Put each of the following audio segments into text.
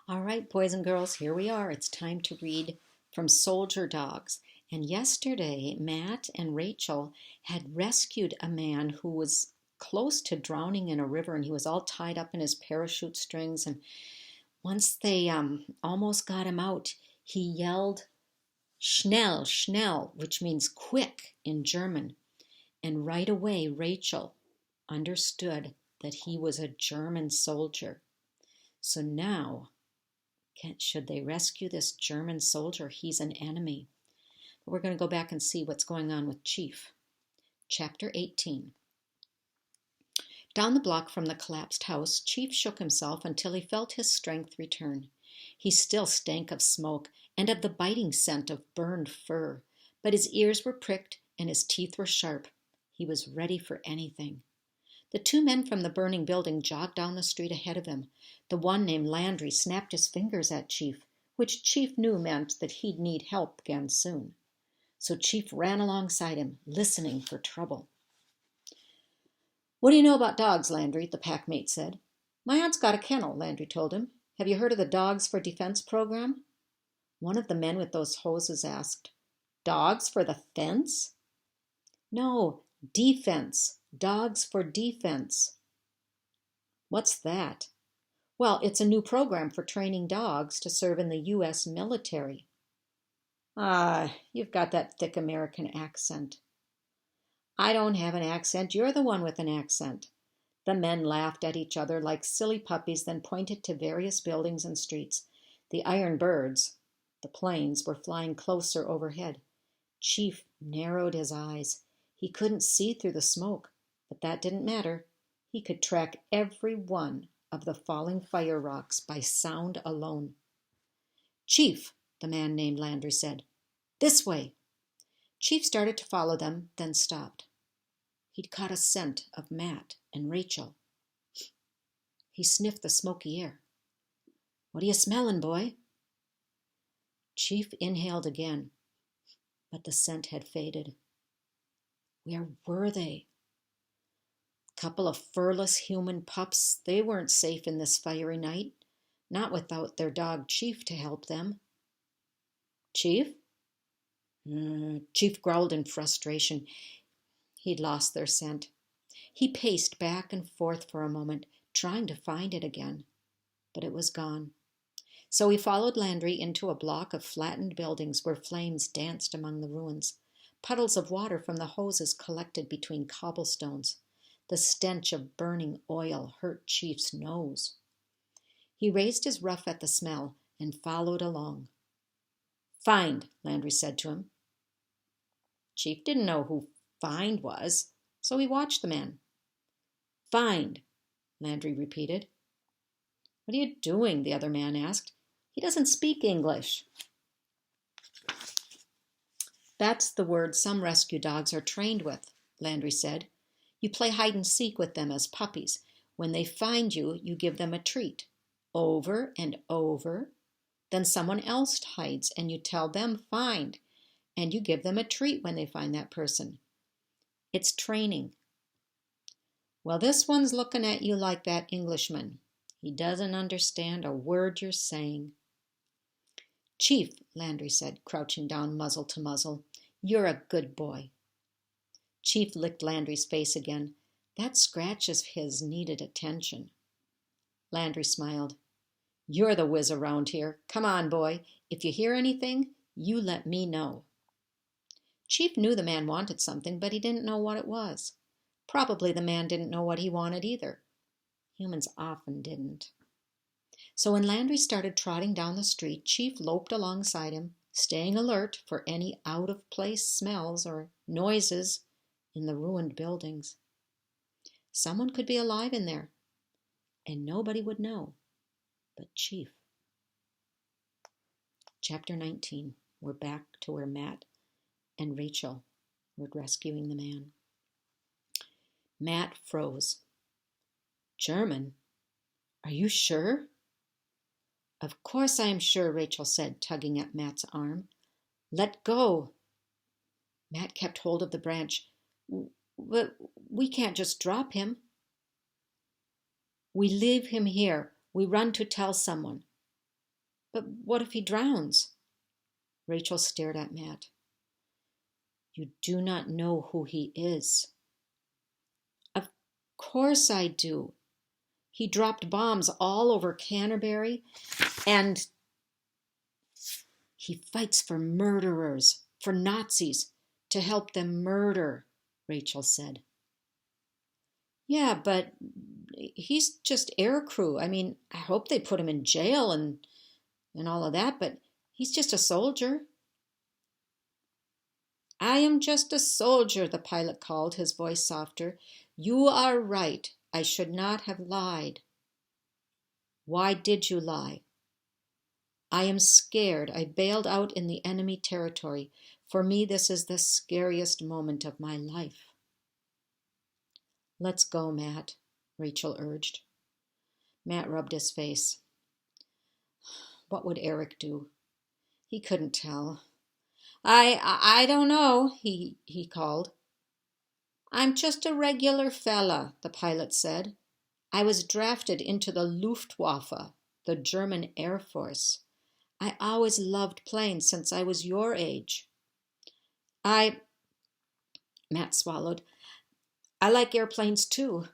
All right, boys and girls, here we are. It's time to read from Soldier Dogs. And yesterday, Matt and Rachel had rescued a man who was close to drowning in a river, and he was all tied up in his parachute strings. And once they almost got him out, he yelled, Schnell, schnell, which means quick in German. And right away, Rachel understood that he was a German soldier. So now, should they rescue this German soldier? He's an enemy. But we're going to go back and see what's going on with Chief. Chapter 18. Down the block from the collapsed house, Chief shook himself until he felt his strength return. He still stank of smoke and of the biting scent of burned fur, but his ears were pricked and his teeth were sharp. He was ready for anything. The two men from the burning building jogged down the street ahead of him. The one named Landry snapped his fingers at Chief, which Chief knew meant that he'd need help again soon. So Chief ran alongside him, listening for trouble. "What do you know about dogs, Landry?" the packmate said. "My aunt's got a kennel," Landry told him. "Have you heard of the Dogs for Defense program?" One of the men with those hoses asked, "Dogs for the fence?" "No, defense. Dogs for Defense." "What's that?" "Well, it's a new program for training dogs to serve in the U.S. military." "Ah, you've got that thick American accent." "I don't have an accent. You're the one with an accent." The men laughed at each other like silly puppies, then pointed to various buildings and streets. The iron birds, the planes, were flying closer overhead. Chief narrowed his eyes. He couldn't see through the smoke, but that didn't matter. He could track every one of the falling fire rocks by sound alone. "Chief," the man named Landry said. "This way." Chief started to follow them, then stopped. He'd caught a scent of Matt and Rachel. He sniffed the smoky air. "What are you smelling, boy?" Chief inhaled again, but the scent had faded. Where were they? Couple of furless human pups. They weren't safe in this fiery night, not without their dog Chief to help them. "Chief?" Chief growled in frustration. He'd lost their scent. He paced back and forth for a moment, trying to find it again, but it was gone. So he followed Landry into a block of flattened buildings where flames danced among the ruins. Puddles of water from the hoses collected between cobblestones. The stench of burning oil hurt Chief's nose. He raised his ruff at the smell and followed along. "Find," Landry said to him. Chief didn't know who Find was, so he watched the man. "Find," Landry repeated. "What are you doing?" the other man asked. "He doesn't speak English." "That's the word some rescue dogs are trained with," Landry said. "You play hide and seek with them as puppies. When they find you, you give them a treat. Over and over. Then someone else hides and you tell them find. And you give them a treat when they find that person. It's training." "Well, this one's looking at you like that Englishman. He doesn't understand a word you're saying." "Chief," Landry said, crouching down muzzle to muzzle, "you're a good boy." Chief licked Landry's face again. That scratch of his needed attention. Landry smiled. "You're the whiz around here. Come on, boy. If you hear anything, you let me know." Chief knew the man wanted something, but he didn't know what it was. Probably the man didn't know what he wanted either. Humans often didn't. So when Landry started trotting down the street, Chief loped alongside him, staying alert for any out-of-place smells or noises in the ruined buildings. Someone could be alive in there, and nobody would know but Chief. Chapter 19. We're back to where Matt and Rachel were rescuing the man. Matt froze. "German? Are you sure?" "Of course I am sure," Rachel said, tugging at Matt's arm. "Let go." Matt kept hold of the branch. "But we can't just drop him." "We leave him here. We run to tell someone." But what if he drowns? Rachel stared at Matt. You do not know who he is. Of course I do. He dropped bombs all over Canterbury, and he fights for murderers, for Nazis, to help them murder, Rachel said. Yeah, but he's just aircrew. I mean, I hope they put him in jail and all of that, but he's just a soldier. I am just a soldier, the pilot called, his voice softer. You are right. I should not have lied. Why did you lie? I am scared. I bailed out in the enemy territory. For me, this is the scariest moment of my life. Let's go, Matt, Rachel urged. Matt rubbed his face. What would Eric do? He couldn't tell. I don't know, he called. I'm just a regular fella, the pilot said. I was drafted into the Luftwaffe, the German Air Force. I always loved planes since I was your age. Matt swallowed. I like airplanes too.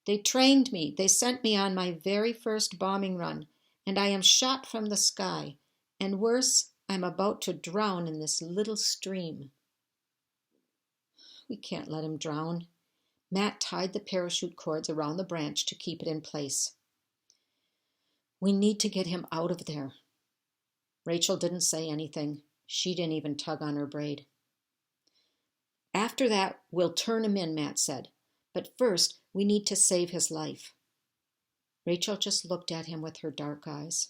They trained me. They sent me on my very first bombing run, and I am shot from the sky. And worse, I'm about to drown in this little stream. We can't let him drown. Matt tied the parachute cords around the branch to keep it in place. We need to get him out of there. Rachel didn't say anything. She didn't even tug on her braid. After that, we'll turn him in, Matt said. But first, we need to save his life. Rachel just looked at him with her dark eyes.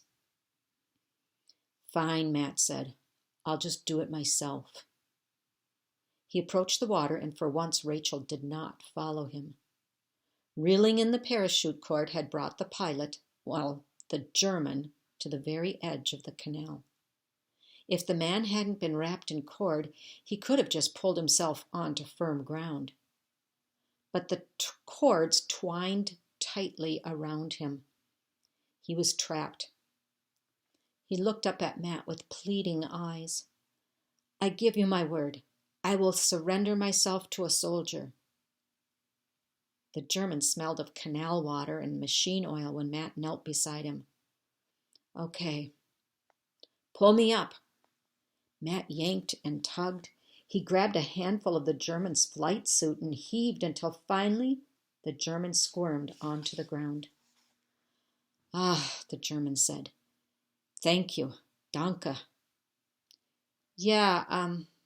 Fine, Matt said. I'll just do it myself. He approached the water, and for once Rachel did not follow him. Reeling in the parachute cord had brought the pilot, the German, to the very edge of the canal. If the man hadn't been wrapped in cord, he could have just pulled himself onto firm ground. But the cords twined tightly around him. He was trapped. He looked up at Matt with pleading eyes. I give you my word. I will surrender myself to a soldier. The German smelled of canal water and machine oil when Matt knelt beside him. Okay. Pull me up. Matt yanked and tugged. He grabbed a handful of the German's flight suit and heaved until finally the German squirmed onto the ground. Ah, the German said. Thank you. Danke. Yeah,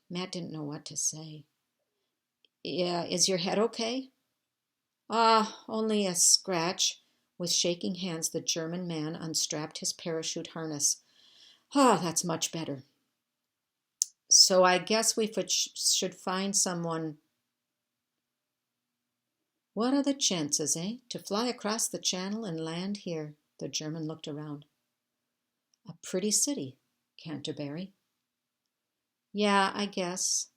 Matt didn't know what to say. Yeah, is your head okay? Only a scratch. With shaking hands, the German man unstrapped his parachute harness. That's much better. So I guess we should find someone. What are the chances, eh? To fly across the channel and land here? The German looked around. A pretty city, Canterbury. Yeah, I guess.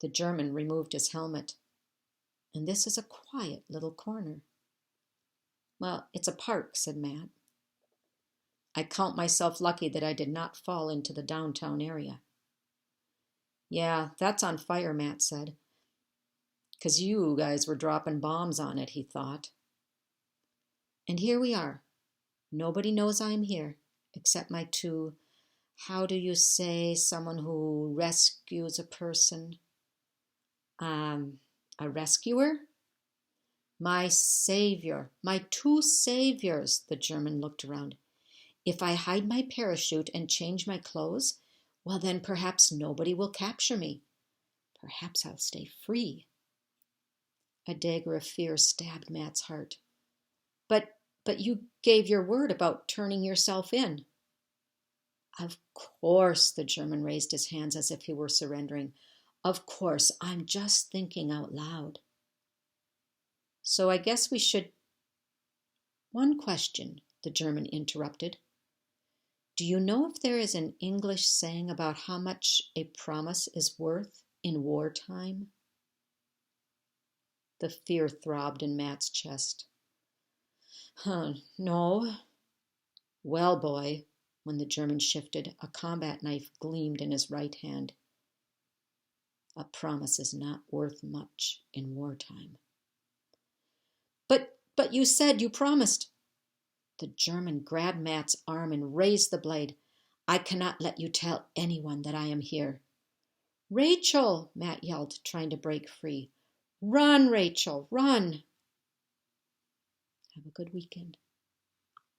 The German removed his helmet. And this is a quiet little corner. Well, it's a park, said Matt. I count myself lucky that I did not fall into the downtown area. Yeah, that's on fire, Matt said. 'Cause you guys were dropping bombs on it, he thought. And here we are. Nobody knows I'm here, except my two, how do you say, someone who rescues a person? A rescuer? My savior, my two saviors, the German looked around. If I hide my parachute and change my clothes, well, then perhaps nobody will capture me. Perhaps I'll stay free. A dagger of fear stabbed Matt's heart. But you gave your word about turning yourself in. Of course, the German raised his hands as if he were surrendering. Of course, I'm just thinking out loud. So I guess we should... One question, the German interrupted. Do you know if there is an English saying about how much a promise is worth in wartime? The fear throbbed in Matt's chest. No. Well, boy, when the German shifted, a combat knife gleamed in his right hand. A promise is not worth much in wartime. But you said you promised. The German grabbed Matt's arm and raised the blade. I cannot let you tell anyone that I am here. Rachel, Matt yelled, trying to break free. Run, Rachel, run. Have a good weekend.